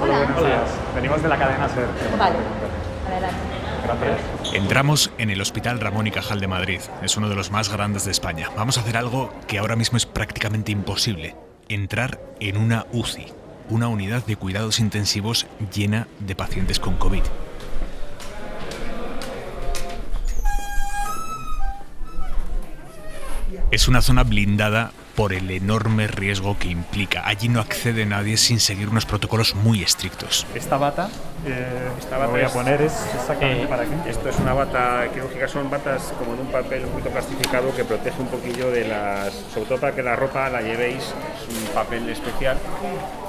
Hola, buenos hola. días. Venimos de la cadena SER. Vale, adelante. Gracias. Entramos en el Hospital Ramón y Cajal de Madrid. Es uno de los más grandes de España. Vamos a hacer algo que ahora mismo es prácticamente imposible. Entrar en una UCI, una unidad de cuidados intensivos llena de pacientes con COVID. Es una zona blindada por el enorme riesgo que implica. Allí no accede nadie sin seguir unos protocolos muy estrictos. Esta bata, me voy a poner, ¿es exactamente para qué? Esto es una bata quirúrgica, son batas como de un papel un poquito plastificado que protege un poquillo de las... Sobre todo para que la ropa la llevéis, es un papel especial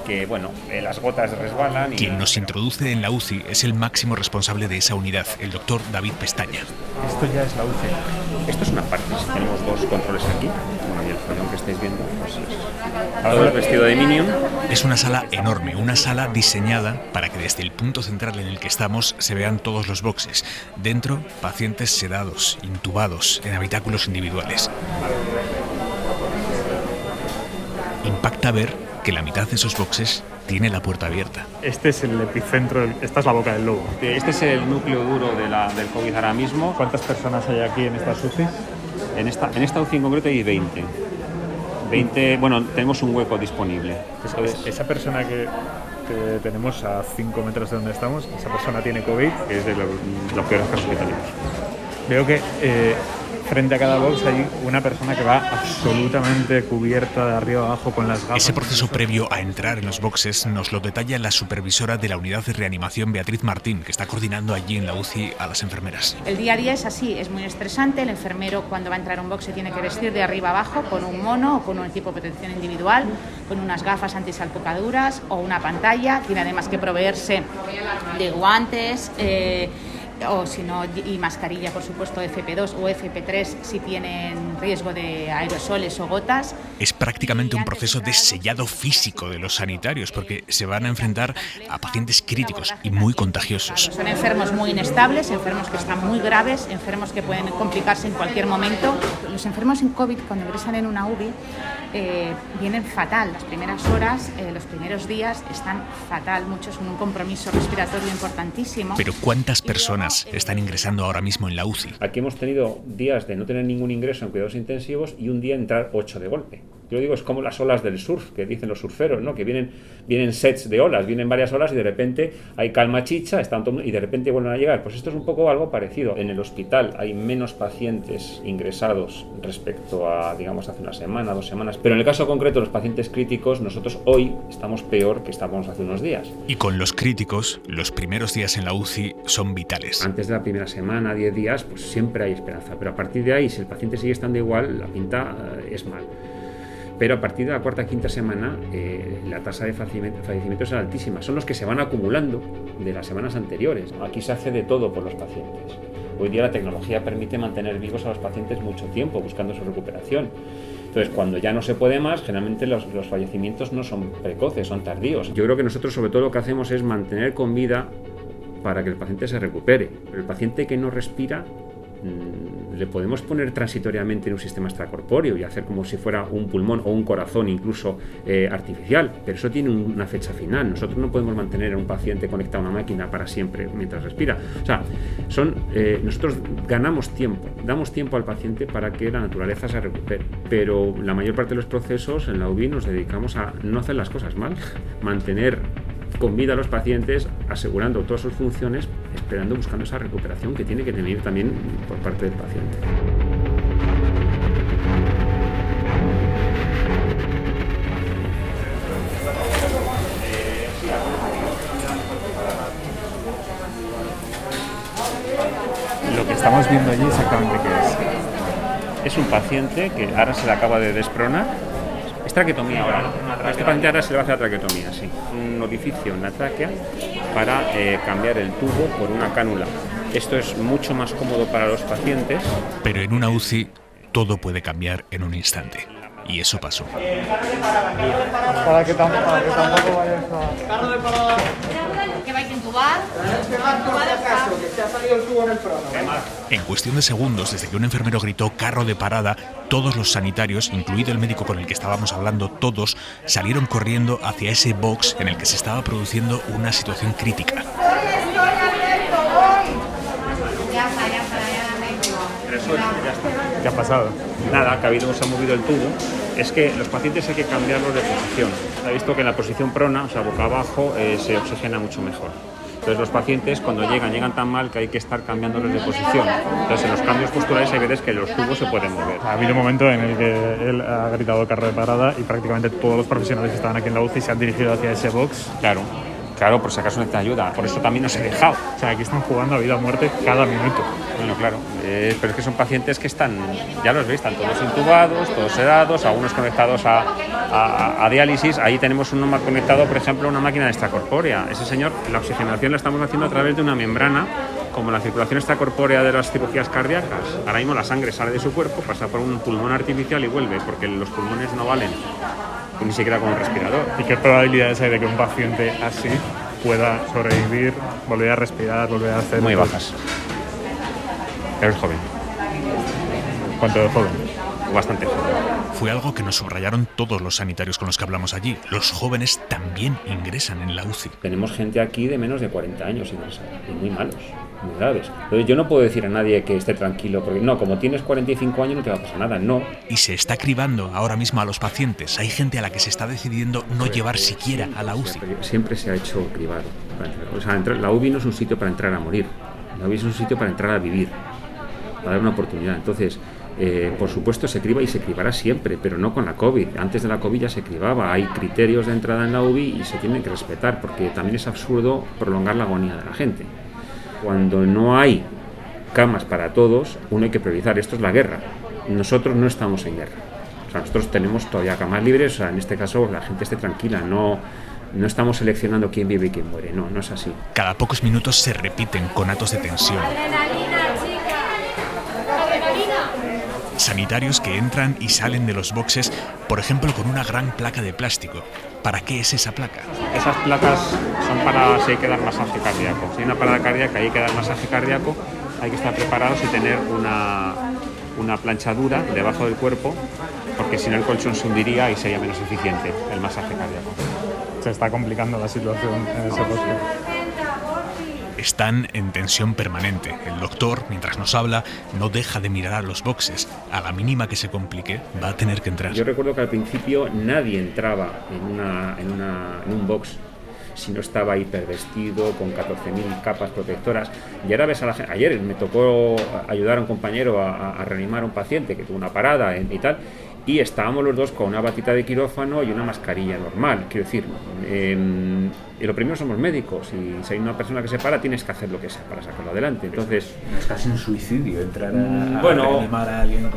que, bueno, las gotas resbalan y... Quien nos introduce en la UCI es el máximo responsable de esa unidad, el doctor David Pestaña. Esto ya es la UCI. Esto es una parte, tenemos dos controles aquí, bueno, y el follón que estáis viendo, pues es todo es vestido de Minion. Es una sala enorme, una sala diseñada para que desde el punto central en el que estamos se vean todos los boxes. Dentro, pacientes sedados, intubados, en habitáculos individuales. Impacta ver que la mitad de esos boxes tiene la puerta abierta. Este es el epicentro, esta es la boca del lobo. Este es el núcleo duro del COVID ahora mismo. ¿Cuántas personas hay aquí en estas UCIs? En esta UCI en concreto hay 20. 20, bueno, tenemos un hueco disponible. Esa persona que tenemos a 5 metros de donde estamos, esa persona tiene COVID. Que es de los peores casos que tenemos. Veo que frente a cada box hay una persona que va absolutamente cubierta de arriba abajo con las gafas. Ese proceso previo a entrar en los boxes nos lo detalla la supervisora de la unidad de reanimación, Beatriz Martín, que está coordinando allí en la UCI a las enfermeras. El día a día es así, es muy estresante. El enfermero, cuando va a entrar a un box, se tiene que vestir de arriba abajo con un mono o con un equipo de protección individual, con unas gafas antisalpicaduras o una pantalla. Tiene además que proveerse de guantes, o si no, y mascarilla, por supuesto, FP2 o FP3 si tienen riesgo de aerosoles o gotas. Es prácticamente un proceso de sellado físico de los sanitarios, porque se van a enfrentar a pacientes críticos y muy contagiosos. Son enfermos muy inestables, enfermos que están muy graves, enfermos que pueden complicarse en cualquier momento. Los enfermos en COVID, cuando ingresan en una UBI, vienen fatal. Las primeras horas, los primeros días están fatal. Muchos con un compromiso respiratorio importantísimo. Pero ¿cuántas personas están ingresando ahora mismo en la UCI? Aquí hemos tenido días de no tener ningún ingreso en cuidados intensivos y un día entrar 8 de golpe. Yo digo, es como las olas del surf, que dicen los surferos, ¿no? Que vienen sets de olas, vienen varias olas y de repente hay calma chicha, y de repente vuelven a llegar. Pues esto es un poco algo parecido. En el hospital hay menos pacientes ingresados respecto a, digamos, hace una semana, 2 semanas. Pero en el caso concreto de los pacientes críticos, nosotros hoy estamos peor que estábamos hace unos días. Y con los críticos, los primeros días en la UCI son vitales. Antes de la primera semana, 10 días, pues siempre hay esperanza. Pero a partir de ahí, si el paciente sigue estando igual, la pinta es mal. Pero a partir de la cuarta, quinta semana, la tasa de fallecimientos es altísima. Son los que se van acumulando de las semanas anteriores. Aquí se hace de todo por los pacientes. Hoy día la tecnología permite mantener vivos a los pacientes mucho tiempo, buscando su recuperación. Entonces, cuando ya no se puede más, generalmente los fallecimientos no son precoces, son tardíos. Yo creo que nosotros sobre todo lo que hacemos es mantener con vida para que el paciente se recupere. Pero el paciente que no respira, le podemos poner transitoriamente en un sistema extracorpóreo y hacer como si fuera un pulmón o un corazón incluso artificial, pero eso tiene una fecha final. Nosotros no podemos mantener a un paciente conectado a una máquina para siempre mientras respira. O sea, nosotros ganamos tiempo, damos tiempo al paciente para que la naturaleza se recupere, pero la mayor parte de los procesos en la UBI nos dedicamos a no hacer las cosas mal, mantener con vida a los pacientes, asegurando todas sus funciones, buscando esa recuperación que tiene que tener también por parte del paciente. Lo que estamos viendo allí exactamente qué es. Es un paciente que ahora se le acaba de despronar. Es traqueotomía ahora. A este paciente ahora se le va a hacer la traqueotomía, sí. Un orificio en la tráquea para cambiar el tubo por una cánula. Esto es mucho más cómodo para los pacientes. Pero en una UCI todo puede cambiar en un instante. Y eso pasó. Para que tampoco vayas a... Que vais en tu En cuestión de segundos, desde que un enfermero gritó carro de parada, todos los sanitarios, incluido el médico con el que estábamos hablando, todos salieron corriendo hacia ese box en el que se estaba produciendo una situación crítica. ¿Qué ha pasado? Nada, que se ha movido el tubo. Es que los pacientes hay que cambiarlos de posición. Se ha visto que en la posición prona, o sea, boca abajo, se oxigena mucho mejor. Entonces los pacientes cuando llegan tan mal que hay que estar cambiándolos de posición. Entonces en los cambios posturales hay veces que los tubos se pueden mover. Ha habido un momento en el que él ha gritado carro de parada y prácticamente todos los profesionales que estaban aquí en la UCI se han dirigido hacia ese box. Claro, por si acaso necesita ayuda. Por eso también nos he dejado. O sea, aquí están jugando a vida o muerte cada minuto. Bueno, claro. Pero es que son pacientes que están, ya los veis, están todos intubados, todos sedados, algunos conectados a diálisis. Ahí tenemos uno más conectado, por ejemplo, a una máquina extracorpórea. Ese señor, la oxigenación la estamos haciendo a través de una membrana, como la circulación extracorpórea de las cirugías cardíacas. Ahora mismo la sangre sale de su cuerpo, pasa por un pulmón artificial y vuelve, porque los pulmones no valen ni siquiera con un respirador. ¿Y qué probabilidades hay de que un paciente así pueda sobrevivir, volver a respirar, volver a hacer? Muy bajas. Pero es joven. ¿Cuánto de joven? Bastante joven. Fue algo que nos subrayaron todos los sanitarios con los que hablamos allí. Los jóvenes también ingresan en la UCI. Tenemos gente aquí de menos de 40 años ingresada, y muy malos, muy graves. Entonces yo no puedo decir a nadie que esté tranquilo, porque no, como tienes 45 años no te va a pasar nada, no. Y se está cribando ahora mismo a los pacientes. Hay gente a la que se está decidiendo no llevar siquiera a la UCI. Siempre se ha hecho cribado. O sea, la UCI no es un sitio para entrar a morir, la UCI es un sitio para entrar a vivir, para dar una oportunidad. Entonces, por supuesto se criba y se cribará siempre, pero no con la COVID. Antes de la COVID ya se cribaba. Hay criterios de entrada en la UBI y se tienen que respetar, porque también es absurdo prolongar la agonía de la gente. Cuando no hay camas para todos, uno hay que priorizar. Esto es la guerra. Nosotros no estamos en guerra. O sea, nosotros tenemos todavía camas libres. O sea, en este caso la gente esté tranquila. No estamos seleccionando quién vive y quién muere. No es así. Cada pocos minutos se repiten conatos de tensión. Sanitarios que entran y salen de los boxes, por ejemplo, con una gran placa de plástico. ¿Para qué es esa placa? Esas placas son para si hay que dar masaje cardíaco. Si hay una parada cardíaca y hay que dar masaje cardíaco, hay que estar preparados y tener una planchadura debajo del cuerpo, porque si no el colchón se hundiría y sería menos eficiente el masaje cardíaco. Se está complicando la situación en ese bosque. Están en tensión permanente. El doctor, mientras nos habla, no deja de mirar a los boxes. A la mínima que se complique, va a tener que entrar. Yo recuerdo que al principio nadie entraba en un box si no estaba hipervestido, con 14.000 capas protectoras. Y ahora ves a la gente. Ayer me tocó ayudar a un compañero a reanimar a un paciente que tuvo una parada y tal, y estábamos los dos con una batita de quirófano y una mascarilla normal. Quiero decir, y lo primero somos médicos, y si hay una persona que se para tienes que hacer lo que sea para sacarlo adelante. Entonces, es casi un suicidio entrar a reanimar a alguien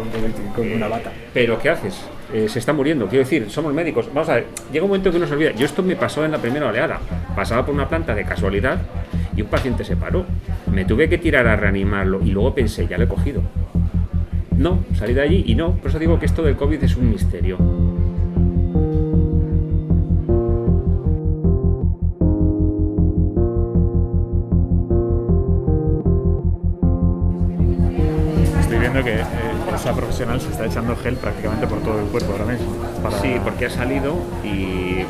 con una bata. Pero ¿qué haces? Se está muriendo. Quiero decir, somos médicos. Vamos a ver, llega un momento que uno se olvida. Esto me pasó en la primera oleada. Pasaba por una planta de casualidad y un paciente se paró. Me tuve que tirar a reanimarlo y luego pensé, ya lo he cogido. No, salí de allí y no. Por eso digo que esto del COVID es un misterio. Estoy viendo que esa profesional se está echando gel prácticamente por todo el cuerpo ahora mismo. Sí, porque ha salido y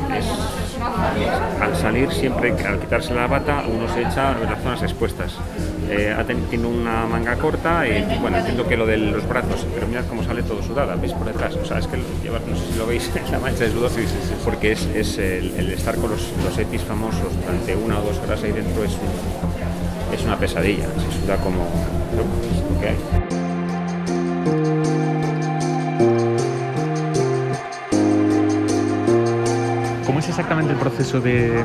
al salir siempre, al quitarse la bata, uno se echa en las zonas expuestas. Tiene una manga corta y bueno, entiendo que lo de los brazos, pero mirad cómo sale todo sudada, veis por detrás, o sea, es que lleva, no sé si lo veis, la mancha de sudor, sí. Porque es el estar con los EPIs famosos durante 1 o 2 horas ahí dentro es una pesadilla, se suda como, ¿no? Es lo que hay. ¿Cómo es exactamente el proceso de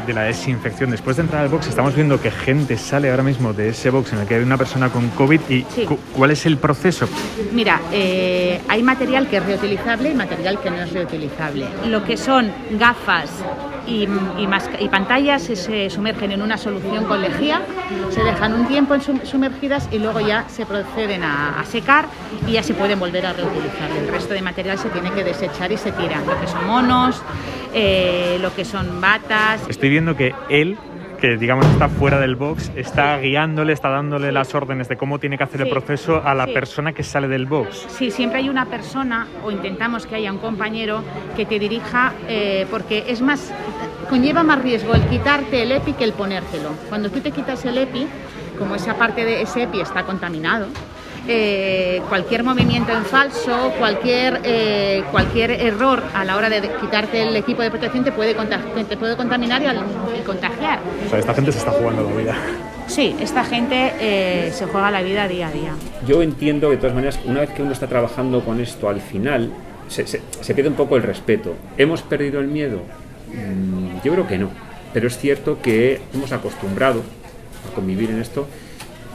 la desinfección? Después de entrar al box, estamos viendo que gente sale ahora mismo de ese box en el que hay una persona con COVID. ¿Y sí, cuál es el proceso? Mira, hay material que es reutilizable y material que no es reutilizable. Lo que son gafas y pantallas se sumergen en una solución con lejía, se dejan un tiempo sumergidas y luego ya se proceden a secar y ya se pueden volver a reutilizar. El resto de material se tiene que desechar y se tira, lo que son monos, lo que son batas. Estoy viendo que él que digamos está fuera del box, está guiándole, está dándole las órdenes de cómo tiene que hacer el proceso a la persona que sale del box. Sí, siempre hay una persona, o intentamos que haya un compañero que te dirija, porque es más, conlleva más riesgo el quitarte el EPI que el ponértelo. Cuando tú te quitas el EPI, como esa parte de ese EPI está contaminado, cualquier movimiento en falso, cualquier error a la hora de quitarte el equipo de protección te puede contaminar y contagiar. O sea, esta gente se está jugando la vida. Sí, esta gente se juega la vida día a día. Yo entiendo que de todas maneras, una vez que uno está trabajando con esto, al final se pierde un poco el respeto. ¿Hemos perdido el miedo? Yo creo que no, pero es cierto que hemos acostumbrado a convivir en esto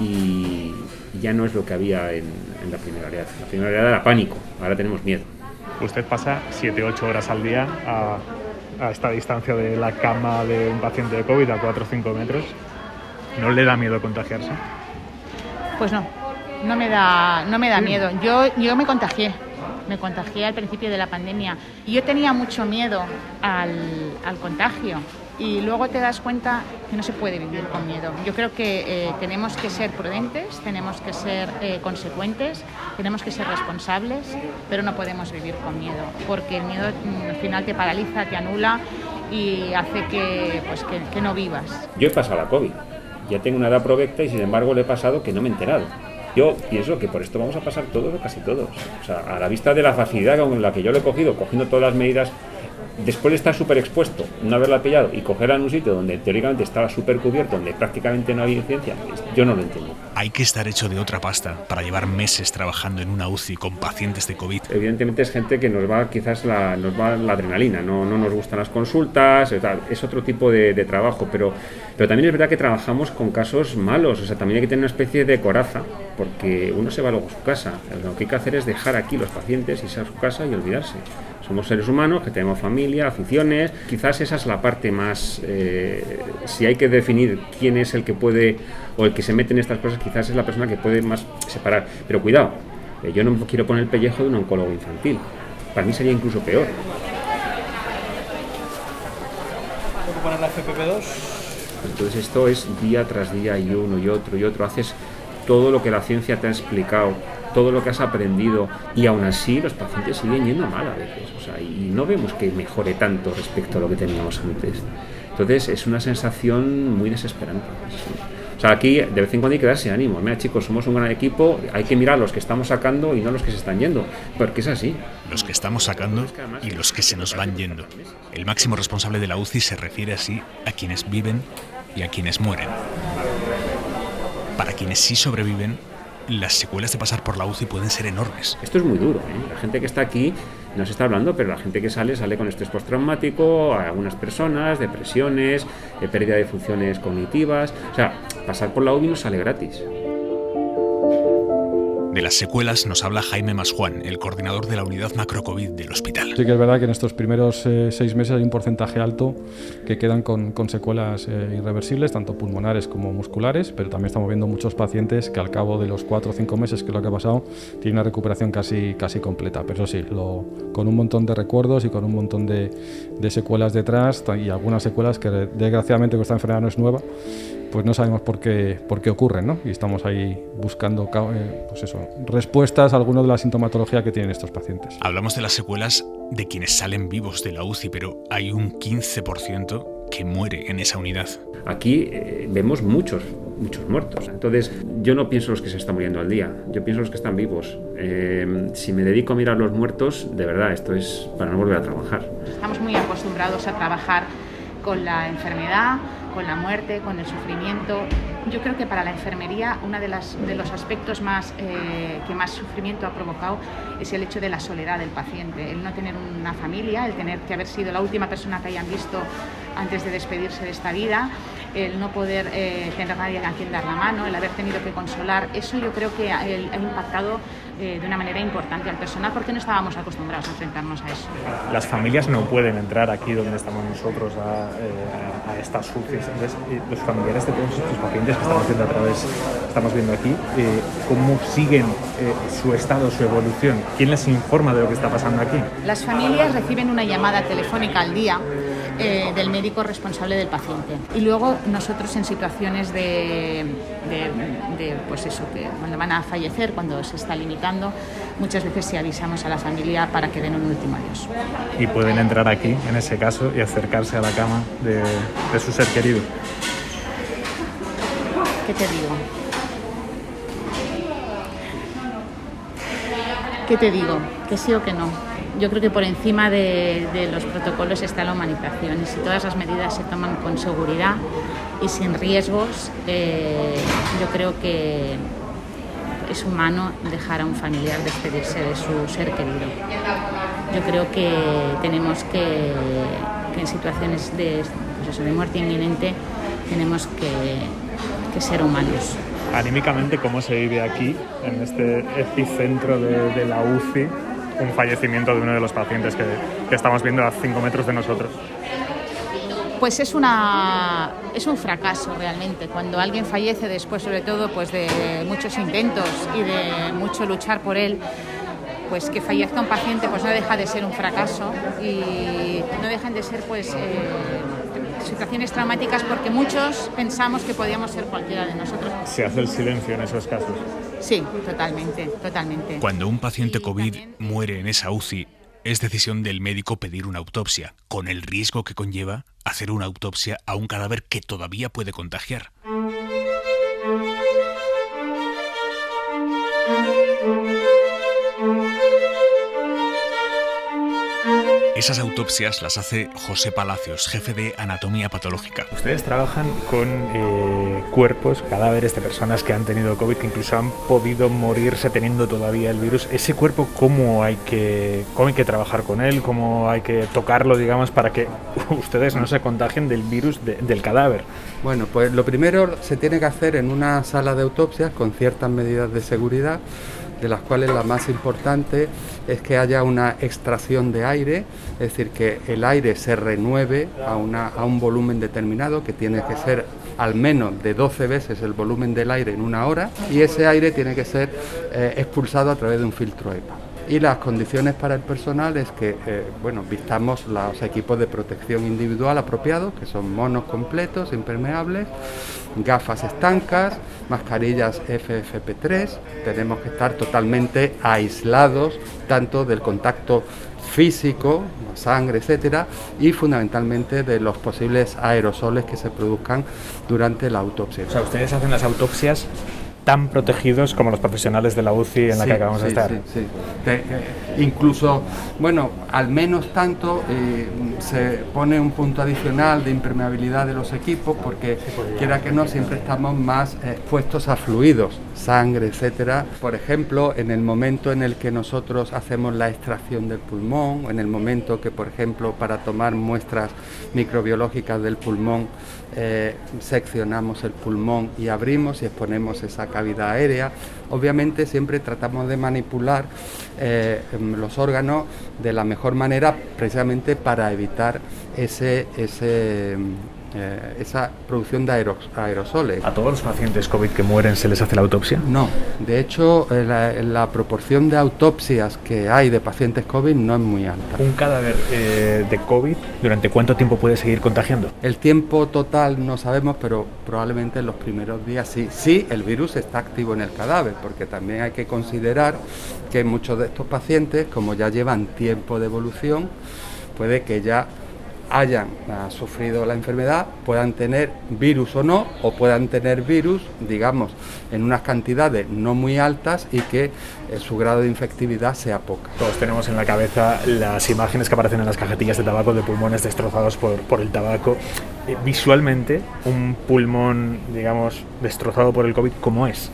y ya no es lo que había en la primera oleada. La primera oleada era pánico, ahora tenemos miedo. Usted pasa 7-8 horas al día a esta distancia de la cama de un paciente de COVID, a 4 o 5 metros. ¿No le da miedo contagiarse? Pues no me da miedo. Yo me contagié al principio de la pandemia y yo tenía mucho miedo al contagio. Y luego te das cuenta que no se puede vivir con miedo. Yo creo que tenemos que ser prudentes, tenemos que ser consecuentes, tenemos que ser responsables, pero no podemos vivir con miedo, porque el miedo al final te paraliza, te anula y hace que no vivas. Yo he pasado la COVID, ya tengo una edad provecta y sin embargo le he pasado que no me he enterado. Yo pienso que por esto vamos a pasar todos o casi todos. O sea, a la vista de la facilidad con la que yo lo he cogiendo todas las medidas, después de estar súper expuesto, no haberla pillado y cogerla en un sitio donde teóricamente estaba súper cubierto, donde prácticamente no había incidencia, yo no lo entiendo. Hay que estar hecho de otra pasta para llevar meses trabajando en una UCI con pacientes de COVID. Evidentemente es gente que nos va la adrenalina, no nos gustan las consultas, es otro tipo de trabajo, pero también es verdad que trabajamos con casos malos, o sea, también hay que tener una especie de coraza, porque uno se va luego a su casa. Lo que hay que hacer es dejar aquí los pacientes, irse a su casa y olvidarse. Somos seres humanos que tenemos familia, aficiones. Quizás esa es la parte más... si hay que definir quién es el que puede o el que se mete en estas cosas, quizás es la persona que puede más separar. Pero cuidado, yo no quiero poner el pellejo de un oncólogo infantil. Para mí sería incluso peor. ¿Tengo que poner la FFP2? Entonces esto es día tras día y uno y otro. Haces todo lo que la ciencia te ha explicado, todo lo que has aprendido y aún así los pacientes siguen yendo mal a veces, o sea, y no vemos que mejore tanto respecto a lo que teníamos antes. Entonces es una sensación muy desesperante. O sea, aquí de vez en cuando hay que darse ánimo. Mira, chicos, somos un gran equipo, hay que mirar los que estamos sacando y no los que se están yendo, porque es así. Los que estamos sacando y los que se nos van yendo. El máximo responsable de la UCI se refiere así a quienes viven y a quienes mueren. Para quienes sí sobreviven, las secuelas de pasar por la UCI pueden ser enormes. Esto es muy duro, ¿eh? La gente que está aquí nos está hablando, pero la gente que sale con estrés postraumático, algunas personas, depresiones, pérdida de funciones cognitivas. O sea, pasar por la UCI no sale gratis. De las secuelas nos habla Jaime Masjuan, el coordinador de la unidad macrocovid del hospital. Sí que es verdad que en estos primeros 6 meses hay un porcentaje alto que quedan con secuelas irreversibles, tanto pulmonares como musculares, pero también estamos viendo muchos pacientes que al cabo de los 4 o 5 meses, que es lo que ha pasado, tienen una recuperación casi completa. Pero eso sí, con un montón de recuerdos y con un montón de secuelas detrás, y algunas secuelas que desgraciadamente, que esta enfermedad no es nueva, pues no sabemos por qué ocurren, ¿no? Y estamos ahí buscando respuestas a alguna de la sintomatología que tienen estos pacientes. Hablamos de las secuelas de quienes salen vivos de la UCI, pero hay un 15% que muere en esa unidad. Aquí vemos muchos muertos. Entonces, yo no pienso los que se están muriendo al día, yo pienso los que están vivos. Si me dedico a mirar los muertos, de verdad, esto es para no volver a trabajar. Estamos muy acostumbrados a trabajar con la enfermedad, con la muerte, con el sufrimiento. Yo creo que para la enfermería uno de los aspectos que más sufrimiento ha provocado es el hecho de la soledad del paciente, el no tener una familia, el tener que haber sido la última persona que hayan visto antes de despedirse de esta vida, el no poder tener nadie a quien dar la mano, el haber tenido que consolar. Eso yo creo que ha impactado de una manera importante al personal, porque no estábamos acostumbrados a enfrentarnos a eso. Las familias no pueden entrar aquí donde estamos nosotros a estas UCIs. Entonces, los familiares de todos estos pacientes que estamos viendo aquí, ¿cómo siguen su estado, su evolución? ¿Quién les informa de lo que está pasando aquí? Las familias reciben una llamada telefónica al día del médico responsable del paciente. Y luego nosotros en situaciones de pues eso, que cuando van a fallecer, cuando se está limitando, muchas veces sí avisamos a la familia para que den un último adiós. Y pueden entrar aquí, en ese caso, y acercarse a la cama de su ser querido. ¿Qué te digo? ¿Qué te digo? ¿Que sí o que no? Yo creo que por encima de los protocolos está la humanización, y si todas las medidas se toman con seguridad y sin riesgos, yo creo que es humano dejar a un familiar despedirse de su ser querido. Yo creo que tenemos que en situaciones de muerte inminente, tenemos que ser humanos. Anímicamente, ¿cómo se vive aquí, en este epicentro de la UCI, un fallecimiento de uno de los pacientes que estamos viendo a 5 metros de nosotros? Pues es un fracaso realmente. Cuando alguien fallece después, sobre todo, pues de muchos intentos y de mucho luchar por él, pues que fallezca un paciente pues no deja de ser un fracaso, y no dejan de ser pues situaciones traumáticas, porque muchos pensamos que podíamos ser cualquiera de nosotros. ¿Se hace el silencio en esos casos? Sí, totalmente. Cuando un paciente COVID muere en esa UCI, es decisión del médico pedir una autopsia, con el riesgo que conlleva hacer una autopsia a un cadáver que todavía puede contagiar. Esas autopsias las hace José Palacios, jefe de Anatomía Patológica. Ustedes trabajan con cuerpos, cadáveres de personas que han tenido COVID, que incluso han podido morirse teniendo todavía el virus. Ese cuerpo, ¿cómo hay que trabajar con él? ¿Cómo hay que tocarlo, digamos, para que ustedes no se contagien del virus del cadáver? Bueno, pues lo primero se tiene que hacer en una sala de autopsias con ciertas medidas de seguridad, de las cuales la más importante es que haya una extracción de aire, es decir, que el aire se renueve a un volumen determinado, que tiene que ser al menos de 12 veces el volumen del aire en una hora, y ese aire tiene que ser expulsado a través de un filtro EPA. Y las condiciones para el personal es que vistamos los equipos de protección individual apropiados, que son monos completos, impermeables, gafas estancas, mascarillas FFP3, tenemos que estar totalmente aislados tanto del contacto físico, sangre, etcétera, y fundamentalmente de los posibles aerosoles que se produzcan durante la autopsia. O sea, ustedes hacen las autopsias tan protegidos como los profesionales de la UCI en la que acabamos de estar. Sí. Incluso, al menos tanto, se pone un punto adicional de impermeabilidad de los equipos, porque quiera que no, siempre estamos más expuestos a fluidos, sangre, etcétera. Por ejemplo, en el momento en el que nosotros hacemos la extracción del pulmón, en el momento que, por ejemplo, para tomar muestras microbiológicas del pulmón, seccionamos el pulmón y abrimos y exponemos esa cavidad aérea, obviamente siempre tratamos de manipular los órganos de la mejor manera, precisamente para evitar esa producción de aerosoles. ¿A todos los pacientes COVID que mueren se les hace la autopsia? No, de hecho la proporción de autopsias que hay de pacientes COVID no es muy alta. ¿Un cadáver de COVID durante cuánto tiempo puede seguir contagiando? El tiempo total no sabemos, pero probablemente en los primeros días sí el virus está activo en el cadáver, porque también hay que considerar que muchos de estos pacientes, como ya llevan tiempo de evolución, puede que ya hayan sufrido la enfermedad, puedan tener virus o no, o puedan tener virus, digamos, en unas cantidades no muy altas y que su grado de infectividad sea poca. Todos tenemos en la cabeza las imágenes que aparecen en las cajetillas de tabaco de pulmones destrozados por el tabaco. Visualmente, un pulmón, digamos, destrozado por el COVID, ¿cómo es?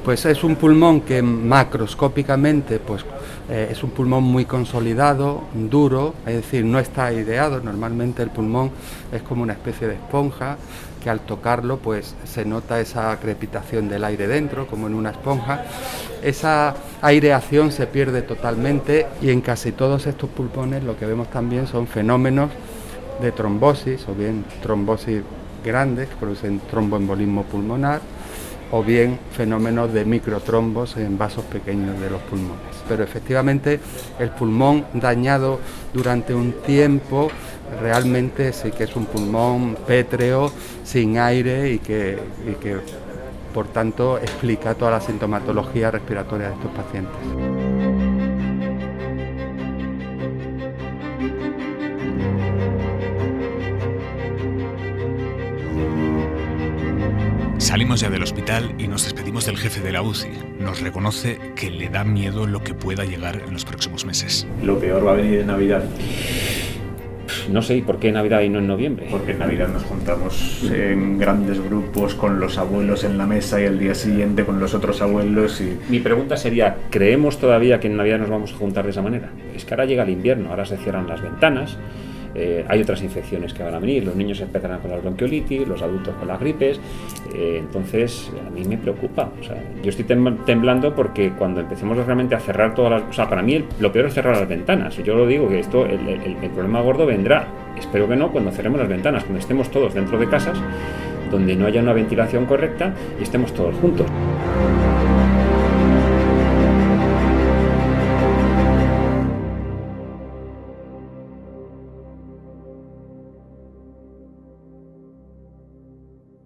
Pues es un pulmón que macroscópicamente es un pulmón muy consolidado, duro, es decir, no está ideado. Normalmente el pulmón es como una especie de esponja que al tocarlo pues se nota esa crepitación del aire dentro, como en una esponja. Esa aireación se pierde totalmente y en casi todos estos pulmones lo que vemos también son fenómenos de trombosis, o bien trombosis grandes que producen tromboembolismo pulmonar, o bien fenómenos de microtrombos en vasos pequeños de los pulmones. Pero efectivamente el pulmón dañado durante un tiempo realmente sí que es un pulmón pétreo, sin aire y que por tanto explica toda la sintomatología respiratoria de estos pacientes. Salimos ya del hospital y nos despedimos del jefe de la UCI. Nos reconoce que le da miedo lo que pueda llegar en los próximos meses. Lo peor va a venir en Navidad. No sé, ¿y por qué Navidad y no en noviembre? Porque en Navidad nos juntamos en grandes grupos con los abuelos en la mesa y el día siguiente con los otros abuelos y... Mi pregunta sería, ¿creemos todavía que en Navidad nos vamos a juntar de esa manera? Es que ahora llega el invierno, ahora se cierran las ventanas, hay otras infecciones que van a venir, los niños empezarán con la bronquiolitis, los adultos con las gripes, entonces a mí me preocupa. O sea, yo estoy temblando porque cuando empecemos realmente a cerrar todas las... O sea, para mí lo peor es cerrar las ventanas. Yo lo digo que esto, el problema gordo vendrá, espero que no, cuando cerremos las ventanas, cuando estemos todos dentro de casas, donde no haya una ventilación correcta y estemos todos juntos.